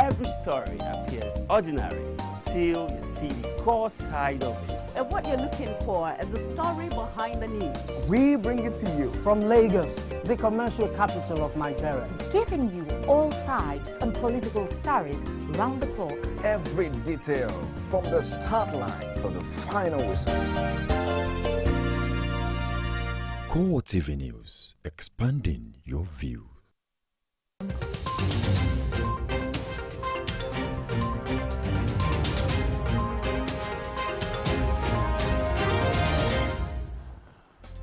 Every story appears ordinary till you see the core side of it. And what you're looking for is the story behind the news. We bring it to you from Lagos, the commercial capital of Nigeria. Giving you all sides and political stories round the clock. Every detail from the start line to the final whistle. CoreTV News, expanding your view.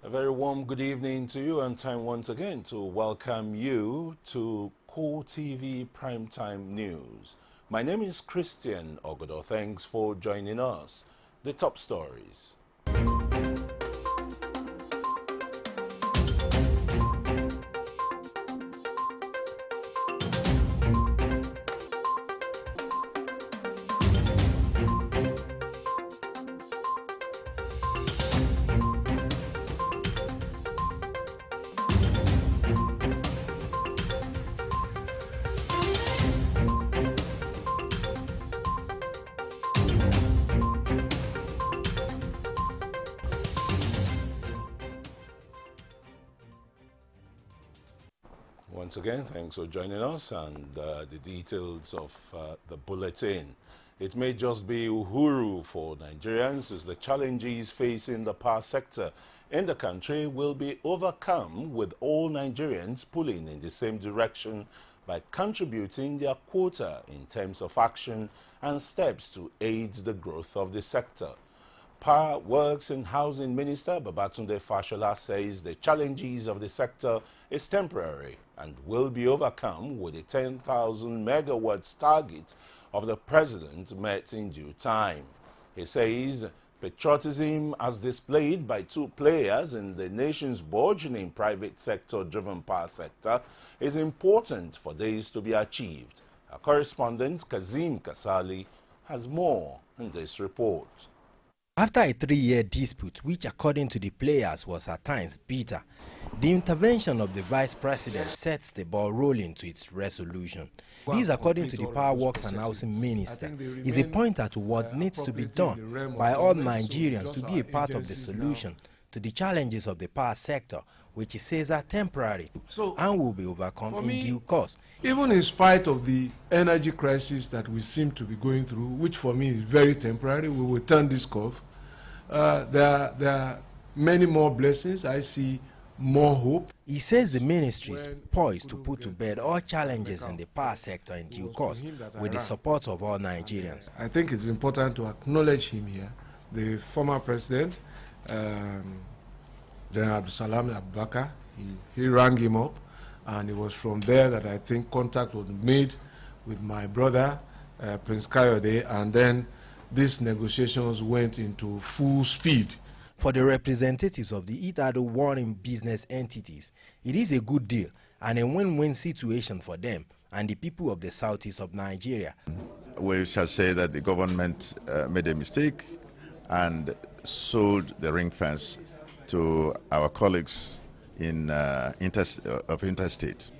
A very warm good evening to you, and time once again to welcome you to CoreTV Primetime News. My name is Christian Ogodo. Thanks for joining us. The top stories. Once again, thanks for joining us, and the details of the bulletin. It may just be uhuru for Nigerians as the challenges facing the power sector in the country will be overcome with all Nigerians pulling in the same direction by contributing their quota in terms of action and steps to aid the growth of the sector. Power, Works and Housing Minister Babatunde Fashola says the challenges of the sector is temporary and will be overcome with a 10,000 megawatts target of the president met in due time. He says patriotism as displayed by two players in the nation's burgeoning private sector-driven power sector is important for this to be achieved. Our correspondent Kazim Kasali has more in this report. After a 3-year dispute, which according to the players was at times bitter, the intervention of the vice president sets the ball rolling to its resolution. This, according to the Power Works and Housing Minister, is a pointer to what needs to be done by all Nigerians to be a part of the solution to the challenges of the power sector, which he says are temporary and will be overcome in due course. Even in spite of the energy crisis that we seem to be going through, which for me is very temporary, we will turn this curve. There are many more blessings. I see more hope. He says the ministry is poised to put to bed all challenges in the power sector in due course with the support of all Nigerians. I think it's important to acknowledge him here. The former president, General Abdulsalam Abubakar, he rang him up, and it was from there that I think contact was made with my brother, Prince Kayode, and then these negotiations went into full speed. For the representatives of the Itado warring business entities, it is a good deal and a win-win situation for them and the people of the southeast of Nigeria. We shall say that the government made a mistake and sold the ring fence to our colleagues in interstate,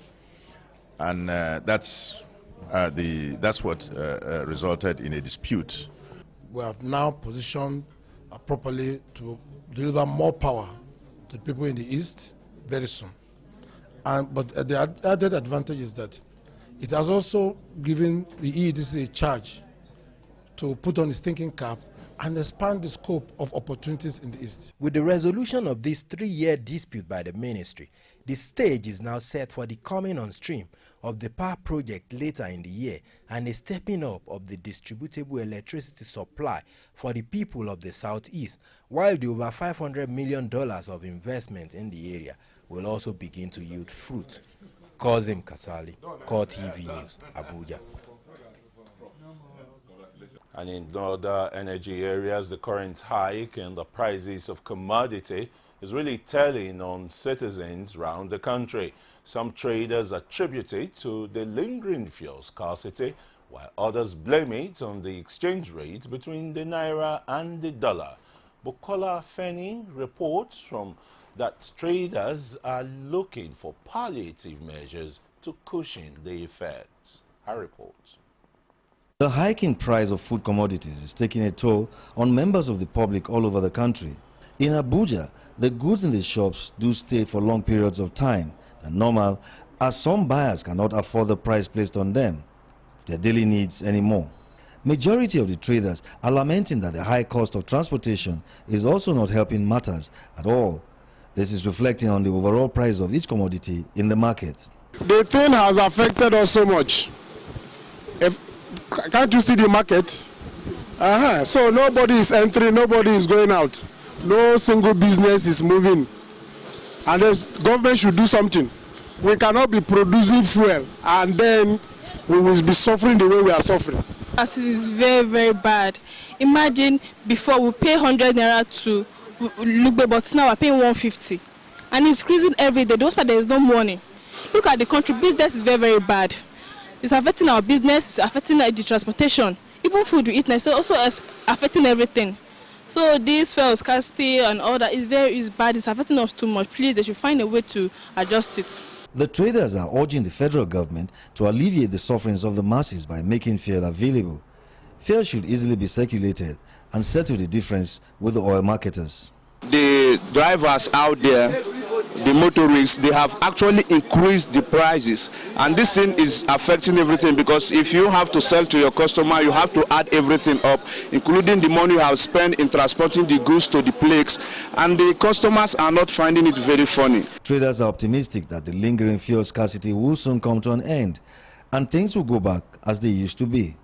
and that's what resulted in a dispute. We have now positioned properly to deliver more power to the people in the East very soon. But the added advantage is that it has also given the EEDC a charge to put on its thinking cap and expand the scope of opportunities in the East. With the resolution of this 3-year dispute by the ministry, the stage is now set for the coming on stream of the power project later in the year and a stepping up of the distributable electricity supply for the people of the southeast, while the over $500 million of investment in the area will also begin to yield fruit. Kazim Kasali, CoreTV News, Abuja. And in other energy areas, the current hike in the prices of commodity is really telling on citizens around the country. Some traders attribute it to the lingering fuel scarcity, while others blame it on the exchange rate between the naira and the dollar. Bukola Feni reports from that traders are looking for palliative measures to cushion the effects. Her report. The hiking price of food commodities is taking a toll on members of the public all over the country. In Abuja, the goods in the shops do stay for long periods of time than normal, as some buyers cannot afford the price placed on them for their daily needs anymore. Majority of the traders are lamenting that the high cost of transportation is also not helping matters at all. This is reflecting on the overall price of each commodity in the market. The thing has affected us so much. Can't you see the market? So nobody is entering, nobody is going out. No single business is moving. And the government should do something. We cannot be producing fuel and then we will be suffering the way we are suffering. This is very, very bad. Imagine before we pay 100 naira to Lugbe, but now we're paying 150. And it's increasing every day. Those there is no money. Look at the country, business is very, very bad. It's affecting our business, it's affecting the transportation. Even food we eat now, so also affecting everything. So this fuel scarcity and all that is bad, it's affecting us too much. Please, they should find a way to adjust it. The traders are urging the federal government to alleviate the sufferings of the masses by making fuel available. Fuel should easily be circulated and settle the difference with the oil marketers. The drivers out there, the motorists, they have actually increased the prices, and this thing is affecting everything, because if you have to sell to your customer, you have to add everything up, including the money you have spent in transporting the goods to the place, and the customers are not finding it very funny. Traders are optimistic that the lingering fuel scarcity will soon come to an end and things will go back as they used to be.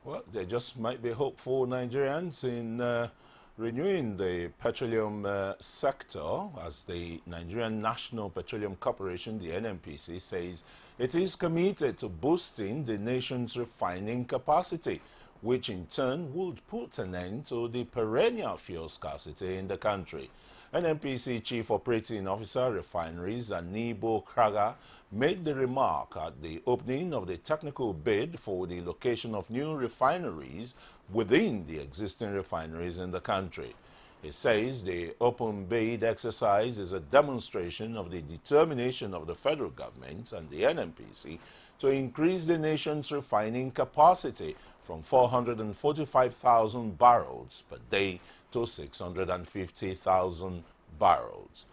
Well, there just might be hope for Nigerians in renewing the petroleum sector, as the Nigerian National Petroleum Corporation, the NNPC, says it is committed to boosting the nation's refining capacity, which in turn would put an end to the perennial fuel scarcity in the country. NNPC Chief Operating Officer Refineries Anibo Kraga made the remark at the opening of the technical bid for the location of new refineries within the existing refineries in the country. He says the open bid exercise is a demonstration of the determination of the federal government and the NNPC to increase the nation's refining capacity from 445,000 barrels per day to 650,000 barrels.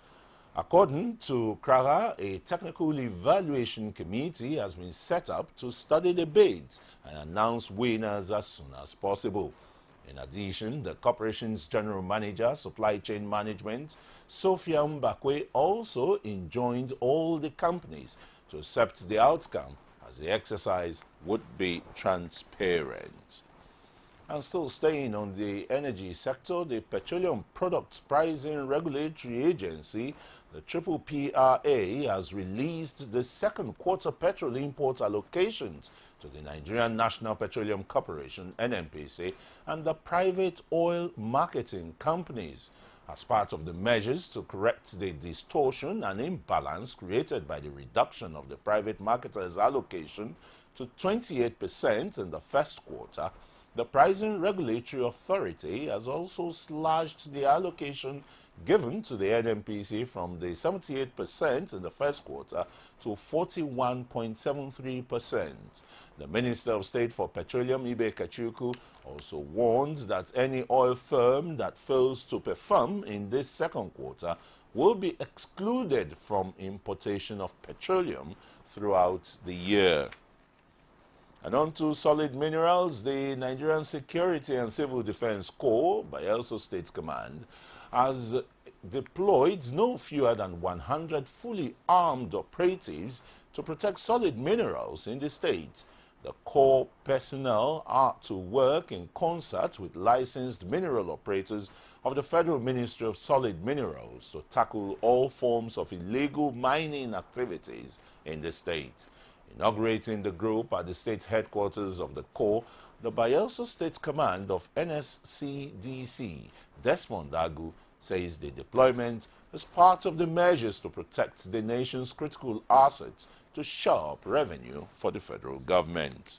According to Kraga, a technical evaluation committee has been set up to study the bids and announce winners as soon as possible. In addition, the corporation's general manager, supply chain management, Sophia Mbakwe, also enjoined all the companies to accept the outcome, as the exercise would be transparent. And still staying on the energy sector, the Petroleum Products Pricing Regulatory Agency, the PPRA, has released the second quarter petrol import allocations to the Nigerian National Petroleum Corporation, NNPC, and the private oil marketing companies, as part of the measures to correct the distortion and imbalance created by the reduction of the private marketers' allocation to 28% in the first quarter. The Pricing Regulatory Authority has also slashed the allocation given to the NNPC from the 78% in the first quarter to 41.73%. The Minister of State for Petroleum, Ibe Kachuku, also warned that any oil firm that fails to perform in this second quarter will be excluded from importation of petroleum throughout the year. And on to solid minerals, the Nigerian Security and Civil Defense Corps, Bayelsa State Command, has deployed no fewer than 100 fully armed operatives to protect solid minerals in the state. The Corps personnel are to work in concert with licensed mineral operators of the Federal Ministry of Solid Minerals to tackle all forms of illegal mining activities in the state. Inaugurating the group at the state headquarters of the Corps, the Bayelsa State Command of NSCDC, Desmond Agu, says the deployment is part of the measures to protect the nation's critical assets to shore up revenue for the federal government.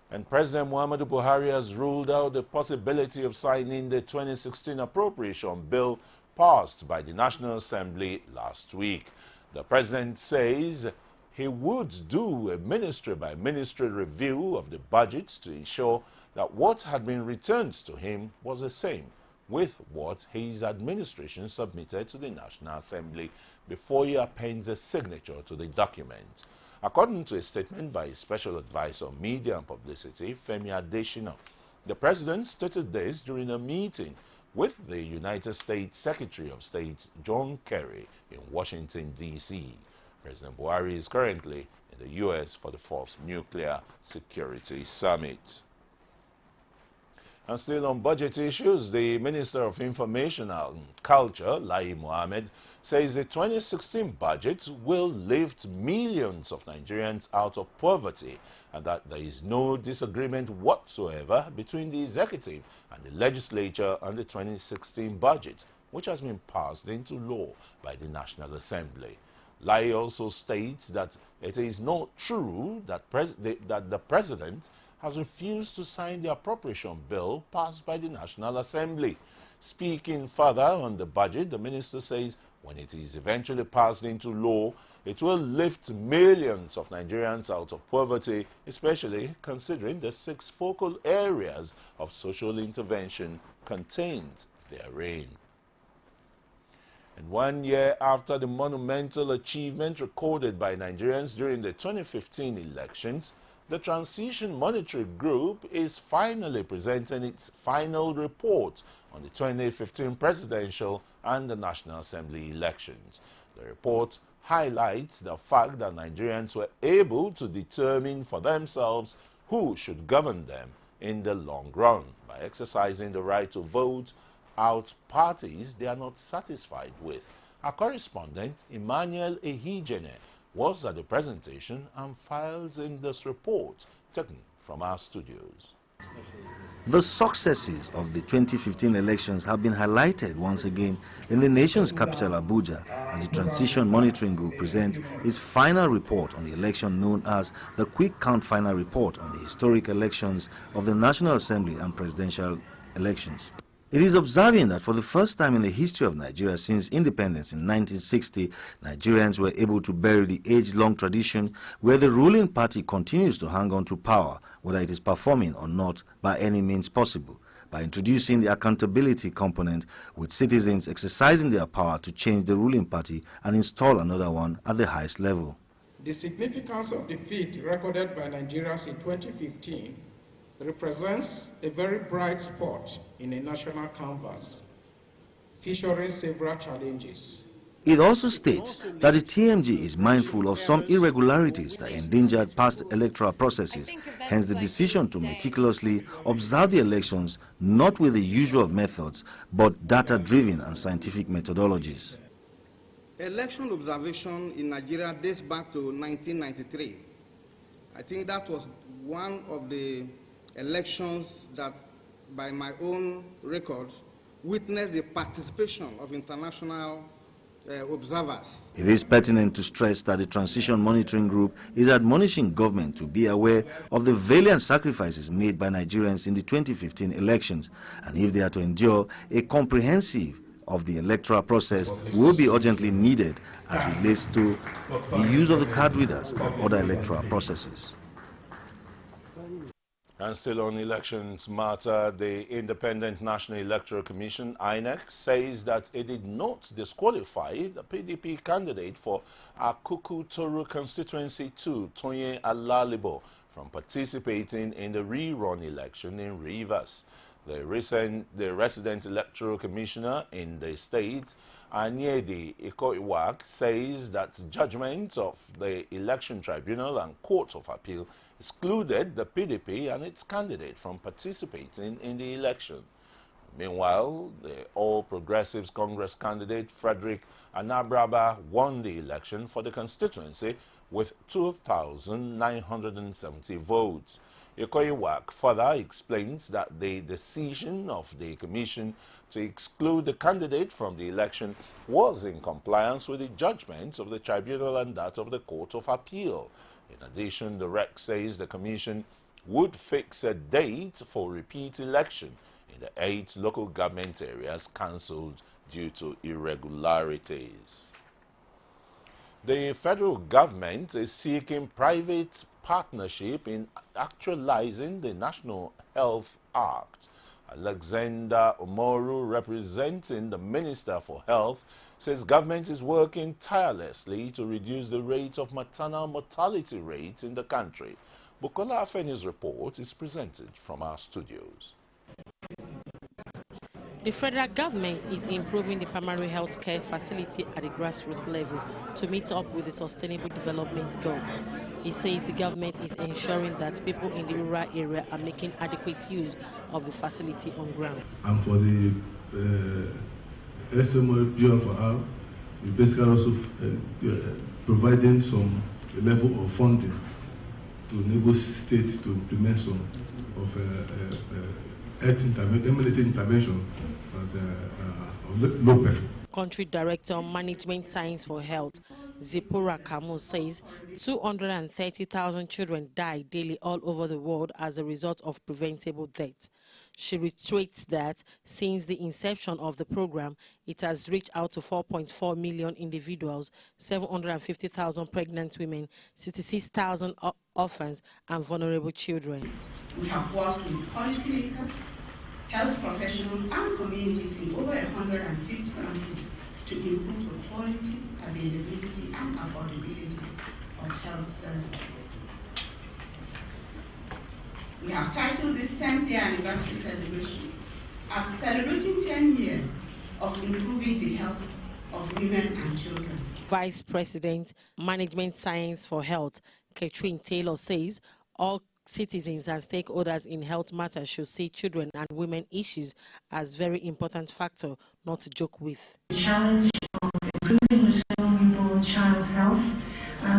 And President Muhammadu Buhari has ruled out the possibility of signing the 2016 appropriation bill passed by the National Assembly last week. The president says he would do a ministry-by-ministry review of the budget to ensure that what had been returned to him was the same with what his administration submitted to the National Assembly before he appends a signature to the document. According to a statement by his Special Advisor on Media and Publicity, Femi Adesina, the president stated this during a meeting with the United States Secretary of State John Kerry in Washington, D.C. President Buhari is currently in the U.S. for the 4th Nuclear Security Summit. And still on budget issues, the Minister of Information and Culture, Lai Mohammed, says the 2016 budget will lift millions of Nigerians out of poverty and that there is no disagreement whatsoever between the executive and the legislature on the 2016 budget, which has been passed into law by the National Assembly. Lai also states that it is not true that, the president has refused to sign the appropriation bill passed by the National Assembly. Speaking further on the budget, the minister says when it is eventually passed into law, it will lift millions of Nigerians out of poverty, especially considering the 6 focal areas of social intervention contained therein. And 1 year after the monumental achievement recorded by Nigerians during the 2015 elections, the Transition Monitoring Group is finally presenting its final report on the 2015 presidential and the National Assembly elections. The report highlights the fact that Nigerians were able to determine for themselves who should govern them in the long run by exercising the right to vote out parties they are not satisfied with. Our correspondent, Emmanuel Ehijene, was at the presentation and files in this report taken from our studios. The successes of the 2015 elections have been highlighted once again in the nation's capital, Abuja, as the Transition Monitoring Group presents its final report on the election known as the Quick Count Final Report on the historic elections of the National Assembly and presidential elections. It is observing that for the first time in the history of Nigeria since independence in 1960, Nigerians were able to bury the age-long tradition where the ruling party continues to hang on to power, whether it is performing or not, by any means possible, by introducing the accountability component with citizens exercising their power to change the ruling party and install another one at the highest level. The significance of defeat recorded by Nigerians in 2015 represents a very bright spot in a national canvas, featuring several challenges. It also states that the TMG is mindful of some irregularities that endangered past electoral processes, hence the decision to meticulously observe the elections not with the usual methods, but data-driven and scientific methodologies. Election observation in Nigeria dates back to 1993. I think that was one of the elections that, by my own records, witnessed the participation of international observers. It is pertinent to stress that the Transition Monitoring Group is admonishing government to be aware of the valiant sacrifices made by Nigerians in the 2015 elections, and if they are to endure, a comprehensive of the electoral process will be urgently needed as relates to the use of the card readers and other electoral processes. And still on elections matter, the Independent National Electoral Commission, INEC, says that it did not disqualify the PDP candidate for Akuku Toru Constituency 2, Tonye Alalibo, from participating in the rerun election in Rivers. The resident electoral commissioner in the state, Anyedi Ikoiwak, says that judgments of the Election Tribunal and Court of Appeal excluded the PDP and its candidate from participating in the election. Meanwhile, the All Progressives Congress candidate Frederick Anabraba won the election for the constituency with 2,970 votes. Ikoiwak further explains that the decision of the commission to exclude the candidate from the election was in compliance with the judgments of the tribunal and that of the Court of Appeal. In addition, the REC says the commission would fix a date for repeat election in the 8 local government areas cancelled due to irregularities. The federal government is seeking private partnership in actualizing the National Health Act. Alexander Omoru, representing the Minister for Health, says government is working tirelessly to reduce the rate of maternal mortality rates in the country. Bukola Afeni's report is presented from our studios. The federal government is improving the primary health care facility at the grassroots level to meet up with the Sustainable Development Goal. He says the government is ensuring that people in the rural area are making adequate use of the facility on ground. And for the SMO for our, we basically also providing some level of funding to enable states to implement some of health intervention of low performance. Country Director of Management Science for Health, Zipporah Kamu, says 230,000 children die daily all over the world as a result of preventable death. She reiterates that since the inception of the program, it has reached out to 4.4 million individuals, 750,000 pregnant women, 66,000 orphans and vulnerable children. We have worked with policymakers, health professionals and communities in over 150 countries to improve the quality, availability and affordability of health services. We have titled this 10th year anniversary celebration as celebrating 10 years of improving the health of women and children. Vice President, Management Science for Health, Catherine Taylor, says all citizens and stakeholders in health matters should see children and women issues as very important factor not to joke with. The challenge of improving maternal newborn child health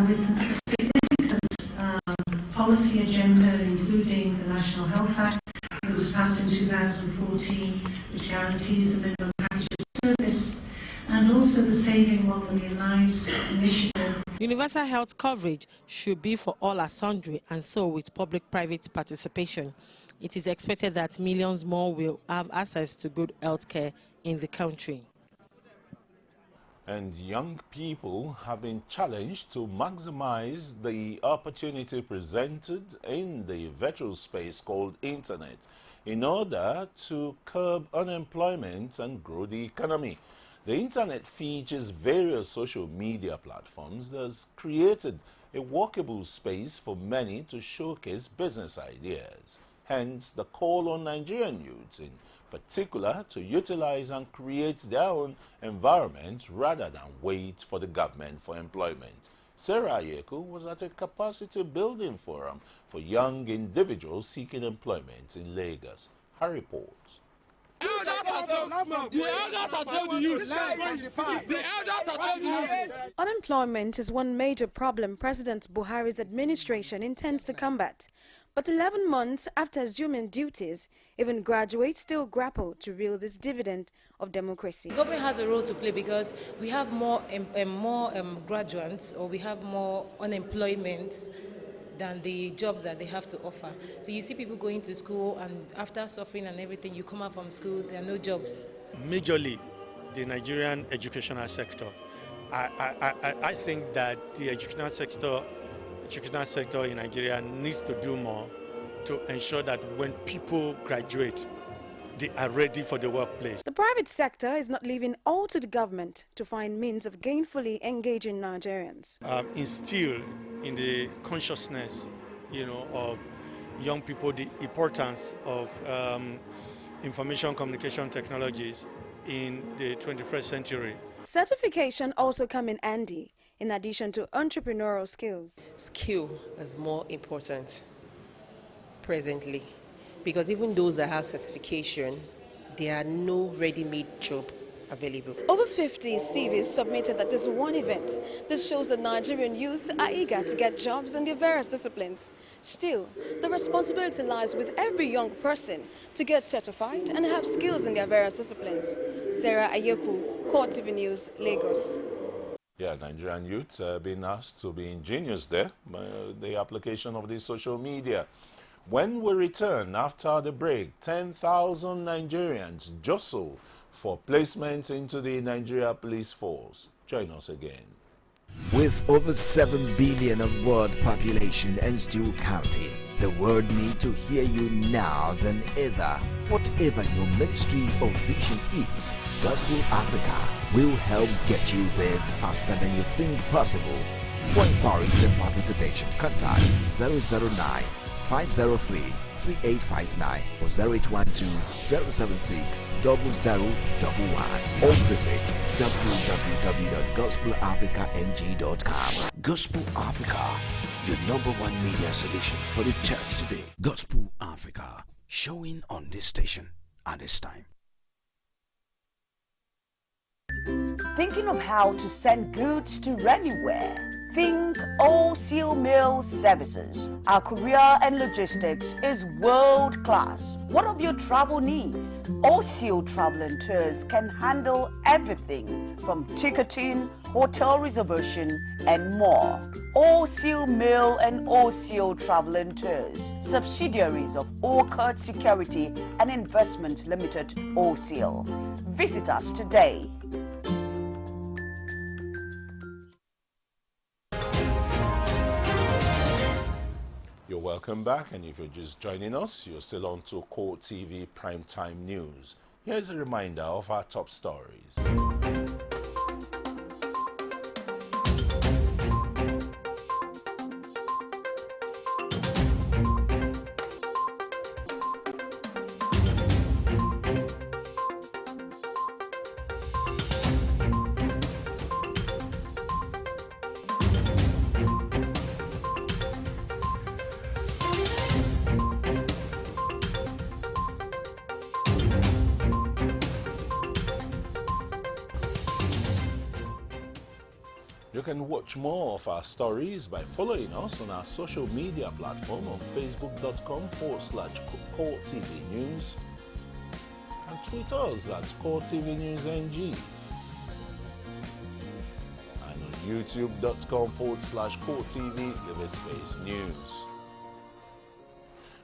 with a significant policy agenda, including the National Health Act that was passed in 2014, which guarantees a minimum package of service, and also the Saving 1 Million Lives initiative. Universal health coverage should be for all as sundry, and so with public-private participation. It is expected that millions more will have access to good health care in the country. And young people have been challenged to maximize the opportunity presented in the virtual space called Internet in order to curb unemployment and grow the economy. The Internet features various social media platforms that has created a workable space for many to showcase business ideas. Hence, the call on Nigerian youths in particular to utilize and create their own environment rather than wait for the government for employment. Sarah Ayeku was at a capacity building forum for young individuals seeking employment in Lagos. Her reports. Unemployment is one major problem President Buhari's administration intends to combat. But 11 months after assuming duties, even graduates still grapple to reel this dividend of democracy. Government has a role to play because we have more graduates, or we have more unemployment than the jobs that they have to offer. So you see people going to school, and after suffering and everything, you come out from school, there are no jobs. Majorly, the Nigerian educational sector. I think that the educational sector in Nigeria needs to do more to ensure that when people graduate, they are ready for the workplace. The private sector is not leaving all to the government to find means of gainfully engaging Nigerians. Instill in the consciousness, of young people the importance of information communication technologies in the 21st century. Certification also come in handy, in addition to entrepreneurial skills. Skill is more important presently, because even those that have certification, there are no ready-made job available. Over 50 CVs submitted at this one event. This shows that Nigerian youth are eager to get jobs in their various disciplines. Still, the responsibility lies with every young person to get certified and have skills in their various disciplines. Sarah Ayeku, CoreTV News, Lagos. Yeah, Nigerian youths are being asked to be ingenious there by the application of the social media. When we return after the break, 10,000 Nigerians jostle for placement into the Nigeria Police Force. Join us again. With over 7 billion of world population and still counting, the world needs to hear you now than ever. Whatever your ministry or vision is, Gospel Africa will help get you there faster than you think possible. For inquiries and participation, contact 009 503 3859 or 0812 076 0011 or visit www.gospelafricang.com. Gospel Africa, your #1 media solutions for the church today. Gospel Africa, showing on this station at this time. Thinking of how to send goods to anywhere? Think All-Seal Mail Services. Our courier and logistics is world class. What of your travel needs? All-Seal Travel and Tours can handle everything from ticketing, hotel reservation, and more. All-Seal Mail and All-Seal Travel and Tours, subsidiaries of Orchard Security and Investment Limited, All-Seal. Visit us today. You're welcome back, and if you're just joining us, you're still on to CoreTV Primetime News. Here's a reminder of our top stories. You can watch more of our stories by following us on our social media platform on facebook.com/CoreTV News and tweet us at CoreTV News NG and on youtube.com/CoreTV News.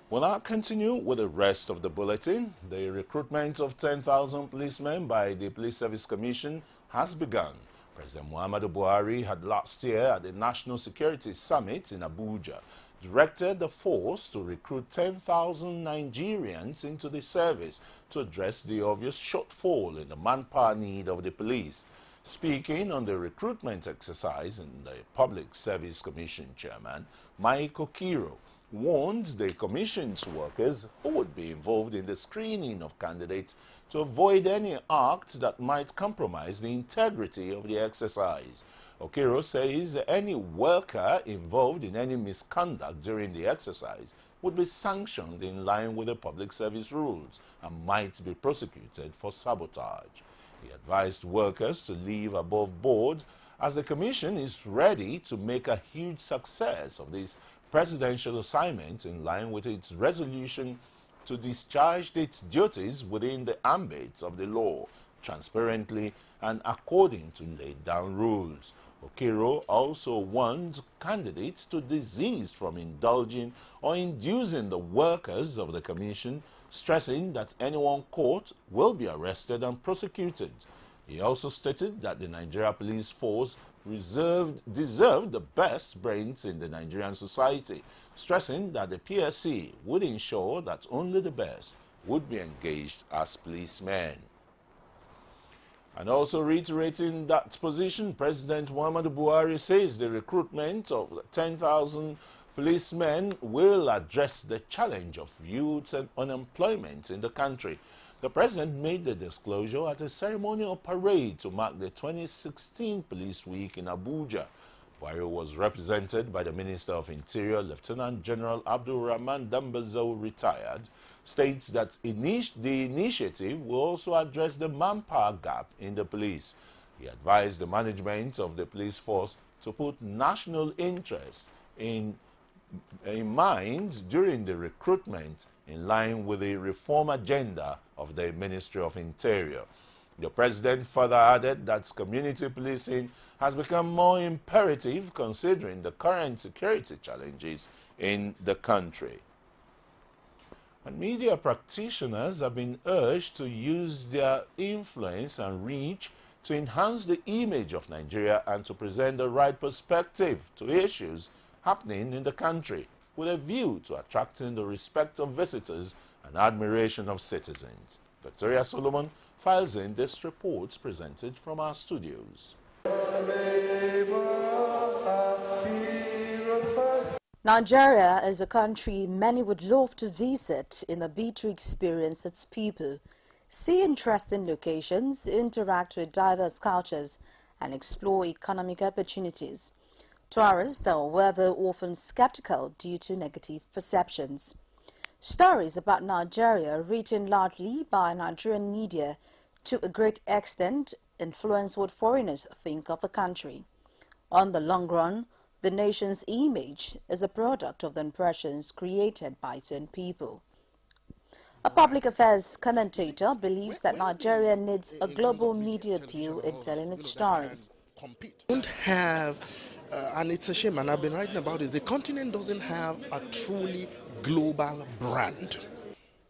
We'll now continue with the rest of the bulletin. The recruitment of 10,000 policemen by the Police Service Commission has begun. President Muhammadu Buhari had last year at the National Security Summit in Abuja directed the force to recruit 10,000 Nigerians into the service to address the obvious shortfall in the manpower need of the police. Speaking on the recruitment exercise, the Public Service Commission Chairman, Mike Okiro, warned the Commission's workers who would be involved in the screening of candidates to avoid any act that might compromise the integrity of the exercise. Okiro says any worker involved in any misconduct during the exercise would be sanctioned in line with the public service rules and might be prosecuted for sabotage. He advised workers to leave above board as the Commission is ready to make a huge success of this presidential assignment in line with its resolution to discharge its duties within the ambit of the law, transparently and according to laid down rules. Okiro also warned candidates to desist from indulging or inducing the workers of the Commission, stressing that anyone caught will be arrested and prosecuted. He also stated that the Nigeria Police Force deserved the best brains in the Nigerian society, stressing that the PSC would ensure that only the best would be engaged as policemen. And also reiterating that position, President Muhammadu Buhari says the recruitment of 10,000 policemen will address the challenge of youth and unemployment in the country. The president made the disclosure at a ceremonial parade to mark the 2016 Police Week in Abuja. Buhari was represented by the Minister of Interior, Lieutenant General Abdul Rahman Dambazo, retired, states that the initiative will also address the manpower gap in the police. He advised the management of the police force to put national interest in mind during the recruitment in line with the reform agenda of the Ministry of Interior. The president further added that community policing has become more imperative considering the current security challenges in the country. And media practitioners have been urged to use their influence and reach to enhance the image of Nigeria and to present the right perspective to issues happening in the country, with a view to attracting the respect of visitors and admiration of citizens. Victoria Solomon files in this report presented from our studios. Nigeria is a country many would love to visit in a bid to experience its people, see interesting locations, interact with diverse cultures, and explore economic opportunities. Tourists are, however, often skeptical due to negative perceptions. Stories about Nigeria, written largely by Nigerian media, to a great extent influence what foreigners think of the country. On the long run, the nation's image is a product of the impressions created by certain people. A public affairs commentator believes that Nigeria needs a global media appeal in telling its stories. Don't have, and it's a shame, and I've been writing about this, the continent doesn't have a truly global brand.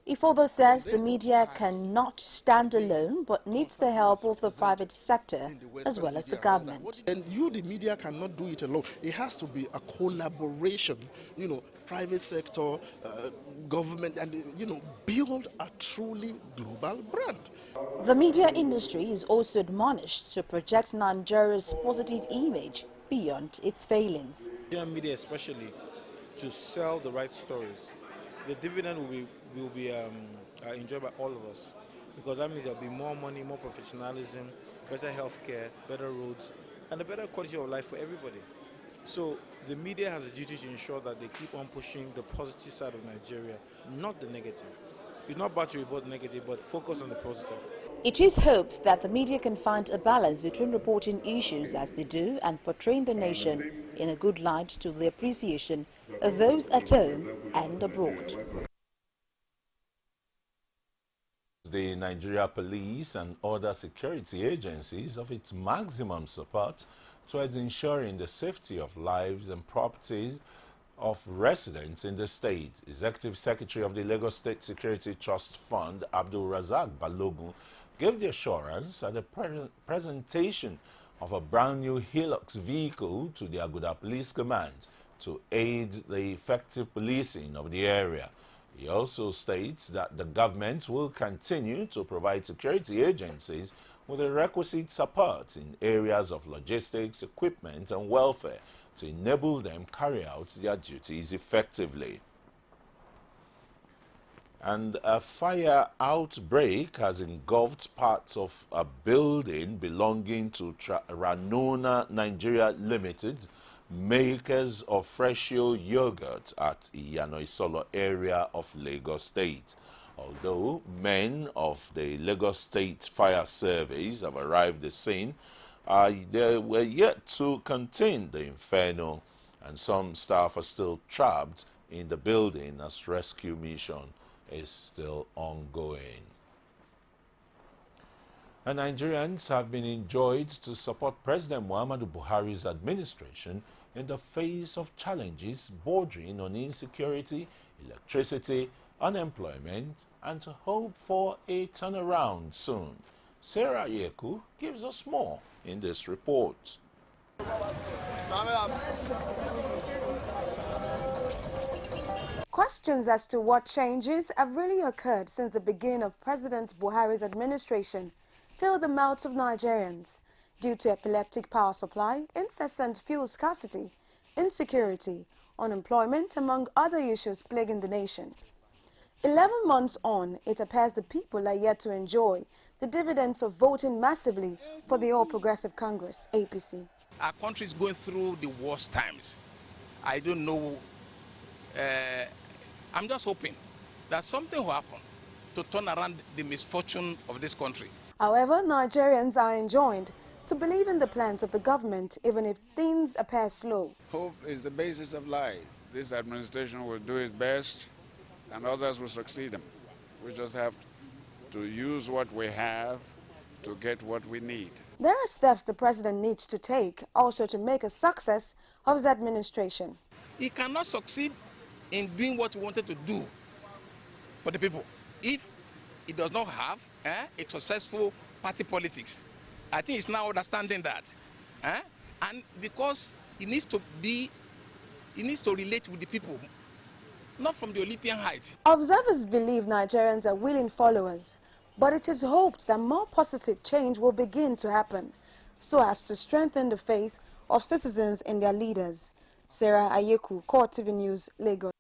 He further says the media cannot stand alone but needs the help of the private sector as well as the government. And the media cannot do it alone. It has to be a collaboration, private sector, government, and, build a truly global brand. The media industry is also admonished to project Nigeria's positive image beyond its failings. Nigerian media especially, to sell the right stories. The dividend will be enjoyed by all of us, because that means there'll be more money, more professionalism, better healthcare, better roads, and a better quality of life for everybody. So the media has a duty to ensure that they keep on pushing the positive side of Nigeria, not the negative. It's not bad to report negative, but focus on the positive. It is hoped that the media can find a balance between reporting issues as they do and portraying the nation in a good light to the appreciation of those at home and abroad. The Nigeria Police and other security agencies of its maximum support towards ensuring the safety of lives and properties of residents in the state. Executive Secretary of the Lagos State Security Trust Fund, Abdul Razak Balogun, gave the assurance at the presentation of a brand new Hilux vehicle to the Aguda Police Command to aid the effective policing of the area. He also states that the government will continue to provide security agencies with the requisite support in areas of logistics, equipment, and welfare to enable them carry out their duties effectively. And a fire outbreak has engulfed parts of a building belonging to Ranona Nigeria Limited, makers of Freshio yogurt at Iyanoisolo area of Lagos State. Although men of the Lagos State Fire Service have arrived at the scene, they were yet to contain the inferno, and some staff are still trapped in the building as rescue mission is still ongoing. And Nigerians have been enjoined to support President Muhammadu Buhari's administration in the face of challenges bordering on insecurity, electricity, unemployment, and to hope for a turnaround soon. Sarah Yeku gives us more in this report. Questions as to what changes have really occurred since the beginning of President Buhari's administration fill the mouths of Nigerians due to epileptic power supply, incessant fuel scarcity, insecurity, unemployment, among other issues plaguing the nation. 11 months on, it appears the people are yet to enjoy the dividends of voting massively for the All Progressive Congress, APC. Our country is going through the worst times. I don't know. I'm just hoping that something will happen to turn around the misfortune of this country. However, Nigerians are enjoined to believe in the plans of the government even if things appear slow. Hope is the basis of life. This administration will do its best and others will succeed. We just have to use what we have to get what we need. There are steps the president needs to take also to make a success of his administration. He cannot succeed in doing what he wanted to do for the people if he does not have a successful party politics I think he's now understanding that. And because he needs to relate with the people, not from the Olympian height. Observers believe Nigerians are willing followers, but it is hoped that more positive change will begin to happen so as to strengthen the faith of citizens in their leaders. Sarah Ayeku, CoreTV News, Lagos.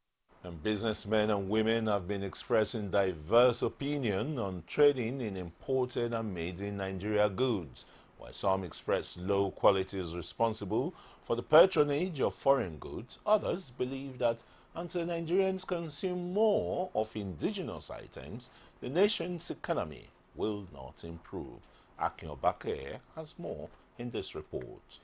And businessmen and women have been expressing diverse opinion on trading in imported and made in Nigeria goods. While some express low quality is responsible for the patronage of foreign goods, others believe that until Nigerians consume more of indigenous items, the nation's economy will not improve. Akin Obake has more in this report.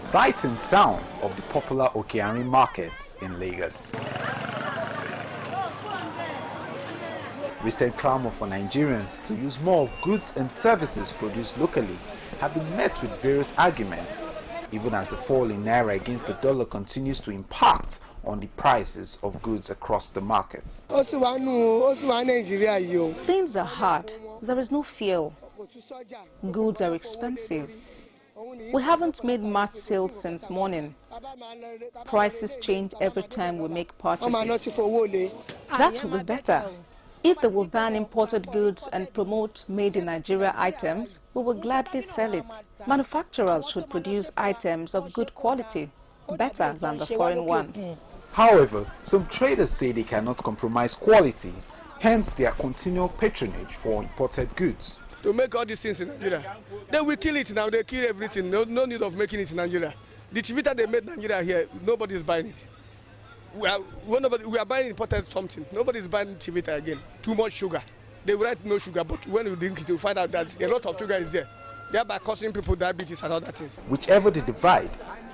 Sight and sound of the popular Okeari markets in Lagos. Recent clamor for Nigerians to use more of goods and services produced locally have been met with various arguments, even as the fall in Naira against the dollar continues to impact on the prices of goods across the markets. Things are hard. There is no fuel. Goods are expensive. We haven't made much sales since morning. Prices change every time we make purchases. That will be better. If they will ban imported goods and promote made in Nigeria items, we will gladly sell it. Manufacturers should produce items of good quality, better than the foreign ones. However, some traders say they cannot compromise quality, hence their continual patronage for imported goods. To make all these things in Nigeria, they will kill it now. They kill everything. No need of making it in Nigeria. The chivita they made in Nigeria here, nobody is buying it. We are buying imported something. Nobody is buying chivita again. Too much sugar. They write no sugar, but when you drink it, you find out that a lot of sugar is there, thereby causing people diabetes and other things. Whichever the divide,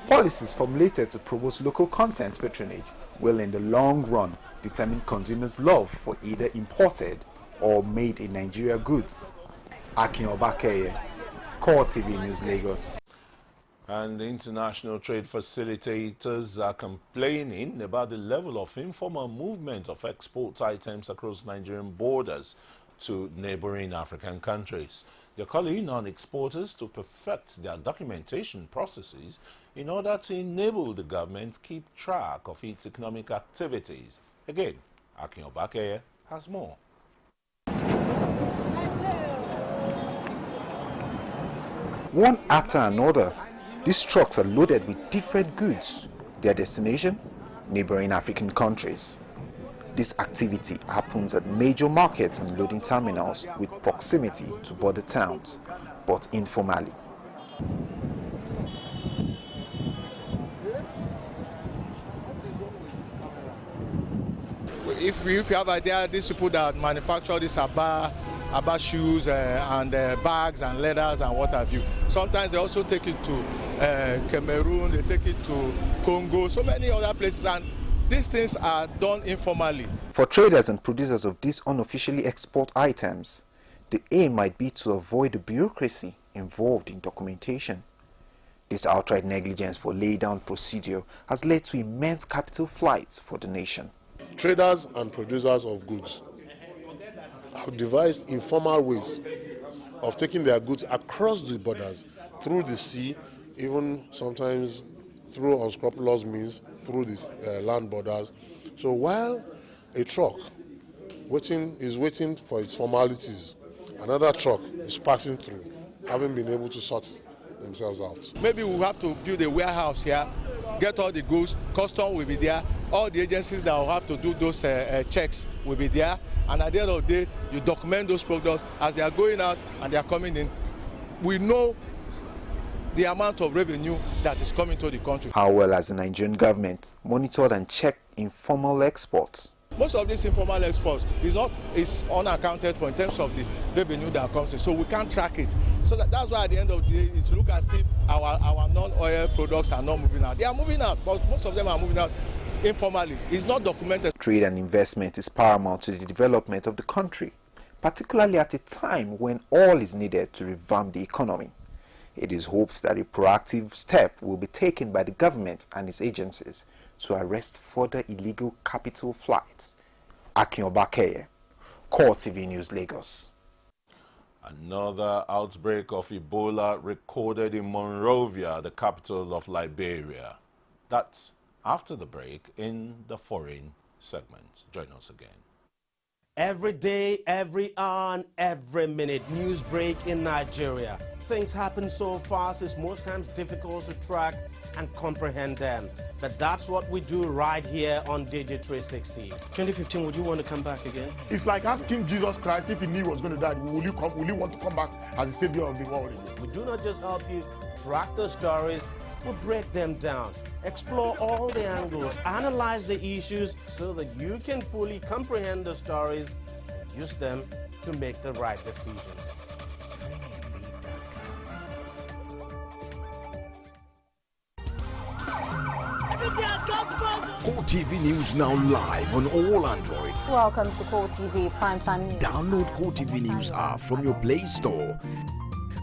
policies formulated to promote local content patronage will in the long run determine consumers' love for either imported or made in Nigeria goods. Akin Obake, CoreTV News, Lagos. And the international trade facilitators are complaining about the level of informal movement of export items across Nigerian borders to neighboring African countries. They're calling on exporters to perfect their documentation processes in order to enable the government to keep track of its economic activities. Again, Akin Obake has more. One after another, these trucks are loaded with different goods. Their destination? Neighboring African countries. This activity happens at major markets and loading terminals with proximity to border towns, but informally. If you have idea, these people that manufacture these Abba shoes and bags and leathers and what have you. Sometimes they also take it to Cameroon, they take it to Congo, so many other places, and these things are done informally. For traders and producers of these unofficially export items, the aim might be to avoid the bureaucracy involved in documentation. This outright negligence for lay-down procedure has led to immense capital flights for the nation. Traders and producers of goods have devised informal ways of taking their goods across the borders, through the sea, even sometimes through unscrupulous means, through the land borders. So while a truck is waiting for its formalities, another truck is passing through, having been able to sort themselves out. Maybe we have to build a warehouse here, get all the goods, custom will be there, all the agencies that will have to do those checks will be there, and at the end of the day, you document those products as they are going out and they are coming in. We know the amount of revenue that is coming to the country. How well has the Nigerian government monitored and checked informal exports? Most of these informal exports is unaccounted for in terms of the revenue that comes in, so we can't track it. So that's why at the end of the day, it looks as if our non-oil products are not moving out. They are moving out, but most of them are moving out informally. It's not documented. Trade and investment is paramount to the development of the country, particularly at a time when all is needed to revamp the economy. It is hoped that a proactive step will be taken by the government and its agencies to arrest further illegal capital flights. Akin Obake, CoreTV News Lagos. Another outbreak of Ebola recorded in Monrovia, the capital of Liberia. That's after the break in the foreign segment. Join us again. Every day, every hour, and every minute, news break in Nigeria. Things happen so fast, it's most times difficult to track and comprehend them. But that's what we do right here on Digi360. 2015, would you want to come back again? It's like asking Jesus Christ if he knew he was going to die, will you want to come back as the savior of the world again? We do not just help you track the stories, we break them down, explore all the angles, analyze the issues so that you can fully comprehend the stories and use them to make the right decisions. CoreTV News now live on all Androids. Welcome to CoreTV Primetime News. Download CoreTV News app from your Play Store.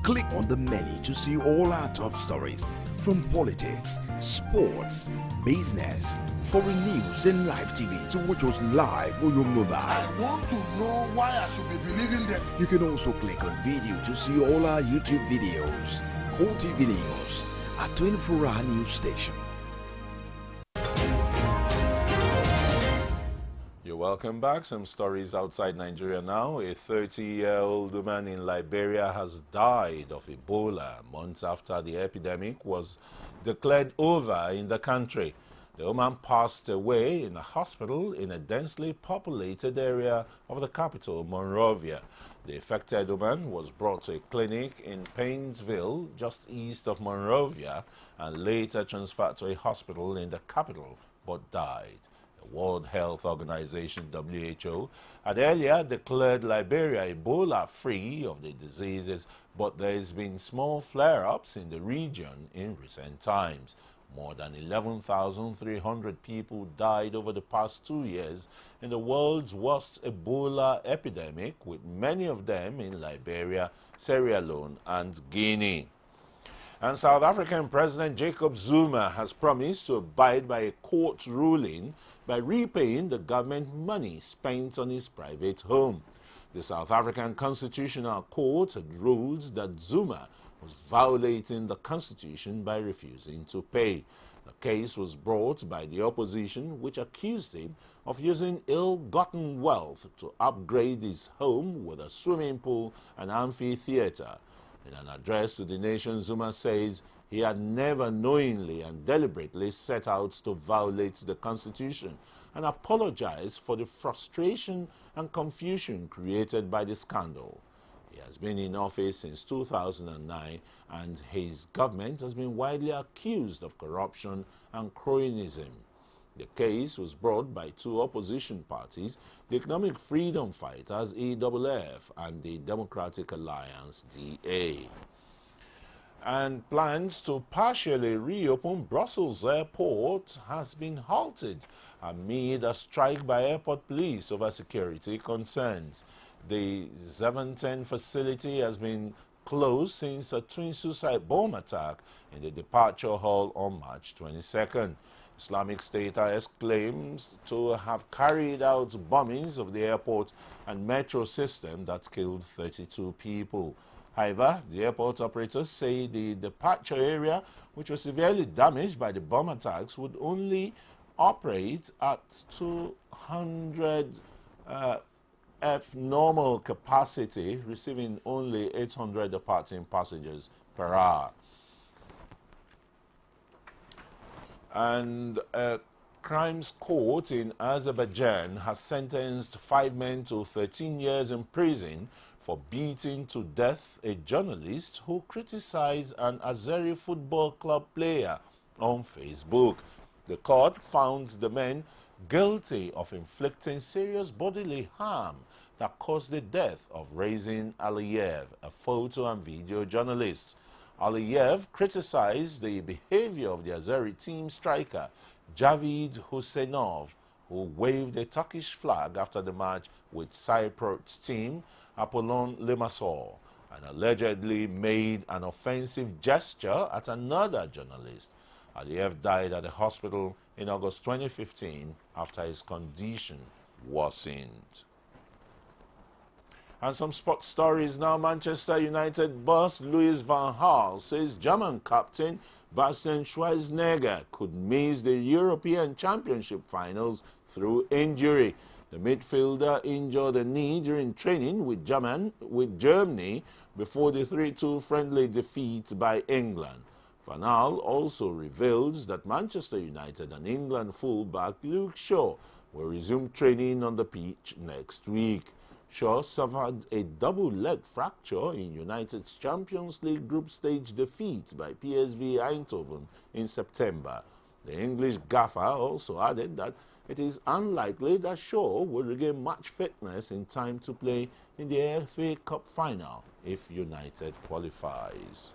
Click on the menu to see all our top stories from politics, sports, business, foreign news and live TV to watch us live on your mobile. I want to know why I should be believing them. You can also click on video to see all our YouTube videos. CoreTV News, a 24-hour news station. Welcome back. Some stories outside Nigeria now. A 30-year-old woman in Liberia has died of Ebola months after the epidemic was declared over in the country. The woman passed away in a hospital in a densely populated area of the capital, Monrovia. The affected woman was brought to a clinic in Painesville, just east of Monrovia, and later transferred to a hospital in the capital, but died. World Health Organization, WHO, had earlier declared Liberia Ebola-free of the diseases, but there has been small flare-ups in the region in recent times. More than 11,300 people died over the past 2 years in the world's worst Ebola epidemic, with many of them in Liberia, Sierra Leone, and Guinea. And South African President Jacob Zuma has promised to abide by a court ruling by repaying the government money spent on his private home. The South African Constitutional Court had ruled that Zuma was violating the Constitution by refusing to pay. The case was brought by the opposition, which accused him of using ill-gotten wealth to upgrade his home with a swimming pool and amphitheater. In an address to the nation, Zuma says he had never knowingly and deliberately set out to violate the Constitution and apologized for the frustration and confusion created by the scandal. He has been in office since 2009, and his government has been widely accused of corruption and cronyism. The case was brought by two opposition parties, the Economic Freedom Fighters, EFF, and the Democratic Alliance, DA. And plans to partially reopen Brussels airport has been halted amid a strike by airport police over security concerns. The Zaventem facility has been closed since a twin suicide bomb attack in the departure hall on March 22nd. Islamic State IS claims to have carried out bombings of the airport and metro system that killed 32 people. However, the airport operators say the departure area, which was severely damaged by the bomb attacks, would only operate at 200 F normal capacity, receiving only 800 departing passengers per hour. And a crimes court in Azerbaijan has sentenced 5 men to 13 years in prison for beating to death a journalist who criticized an Azeri football club player on Facebook. The court found the men guilty of inflicting serious bodily harm that caused the death of Razin Aliyev, a photo and video journalist. Aliyev criticized the behavior of the Azeri team striker Javid Husseinov, who waved a Turkish flag after the match with Cyprus team Apollon Limassol, and allegedly made an offensive gesture at another journalist. Aliyev died at the hospital in August 2015 after his condition worsened. And some sports stories now. Manchester United boss Louis van Gaal says German captain Bastian Schweinsteiger could miss the European Championship finals through injury. The midfielder injured a knee during training with Germany before the 3-2 friendly defeat by England. Van Gaal also reveals that Manchester United and England fullback Luke Shaw will resume training on the pitch next week. Shaw suffered a double leg fracture in United's Champions League group stage defeat by PSV Eindhoven in September. The English gaffer also added that it is unlikely that Shaw will regain match fitness in time to play in the FA Cup final if United qualifies.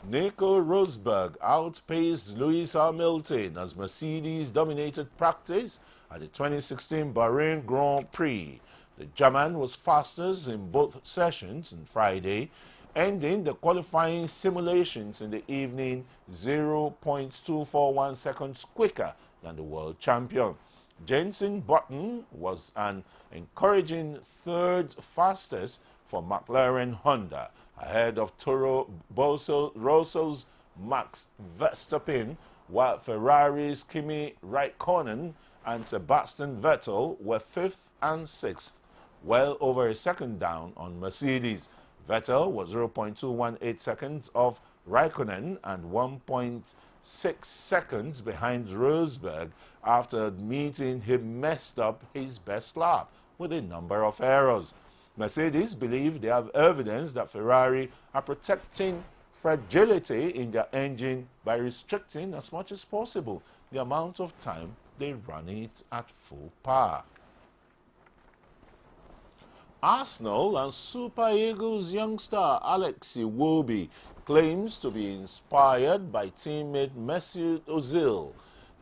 Nico Rosberg outpaced Lewis Hamilton as Mercedes dominated practice at the 2016 Bahrain Grand Prix. The German was fastest in both sessions on Friday, ending the qualifying simulations in the evening 0.241 seconds quicker than the world champion. Jenson Button was an encouraging third fastest for McLaren Honda, ahead of Toro Rosso's Max Verstappen, while Ferrari's Kimi Raikkonen and Sebastian Vettel were 5th and 6th, well over a second down on Mercedes. Vettel was 0.218 seconds off Raikkonen and 1.6 seconds behind Rosberg after admitting he messed up his best lap with a number of errors. Mercedes believe they have evidence that Ferrari are protecting fragility in their engine by restricting as much as possible the amount of time they run it at full power. Arsenal and Super Eagles youngster Alex Iwobi claims to be inspired by teammate Mesut Ozil.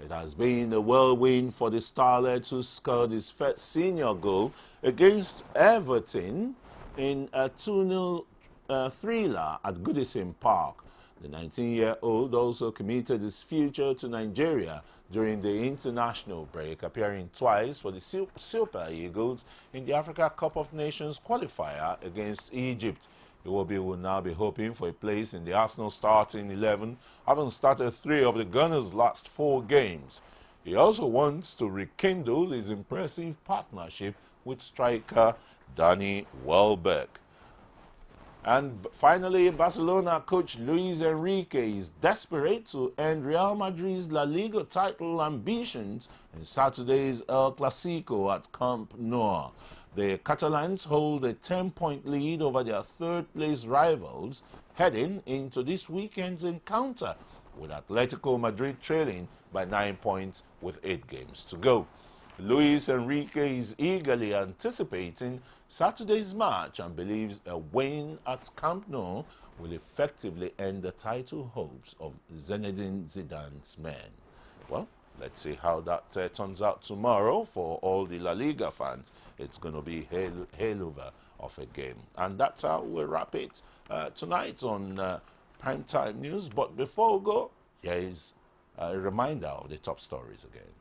It has been a whirlwind for the starlet who scored his first senior goal against Everton in a 2-0 thriller at Goodison Park. The 19-year-old also committed his future to Nigeria during the international break, appearing twice for the Super Eagles in the Africa Cup of Nations qualifier against Egypt. Iwobi will now be hoping for a place in the Arsenal starting 11, having started 3 of the Gunners' last 4 games. He also wants to rekindle his impressive partnership with striker Danny Welbeck. And finally, Barcelona coach Luis Enrique is desperate to end Real Madrid's La Liga title ambitions in Saturday's El Clasico at Camp Nou. The Catalans hold a 10-point lead over their third-place rivals heading into this weekend's encounter, with Atletico Madrid trailing by 9 points with 8 games to go. Luis Enrique is eagerly anticipating Saturday's match and believes a win at Camp Nou will effectively end the title hopes of Zinedine Zidane's men. Well, let's see how that turns out tomorrow for all the La Liga fans. It's going to be hell-over of a game. And that's how we'll wrap it tonight on Primetime News. But before we go, here is a reminder of the top stories again.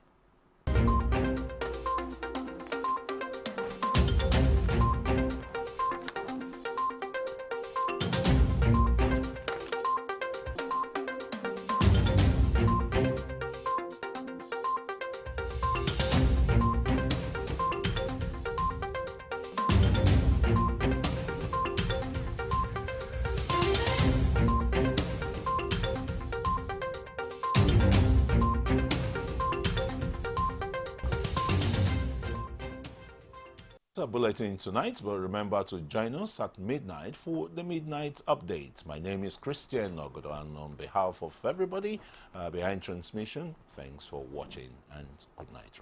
Bulletin tonight, but remember to join us at midnight for the Midnight Update. My name is Christian Ogodo, and on behalf of everybody behind transmission, thanks for watching and good night.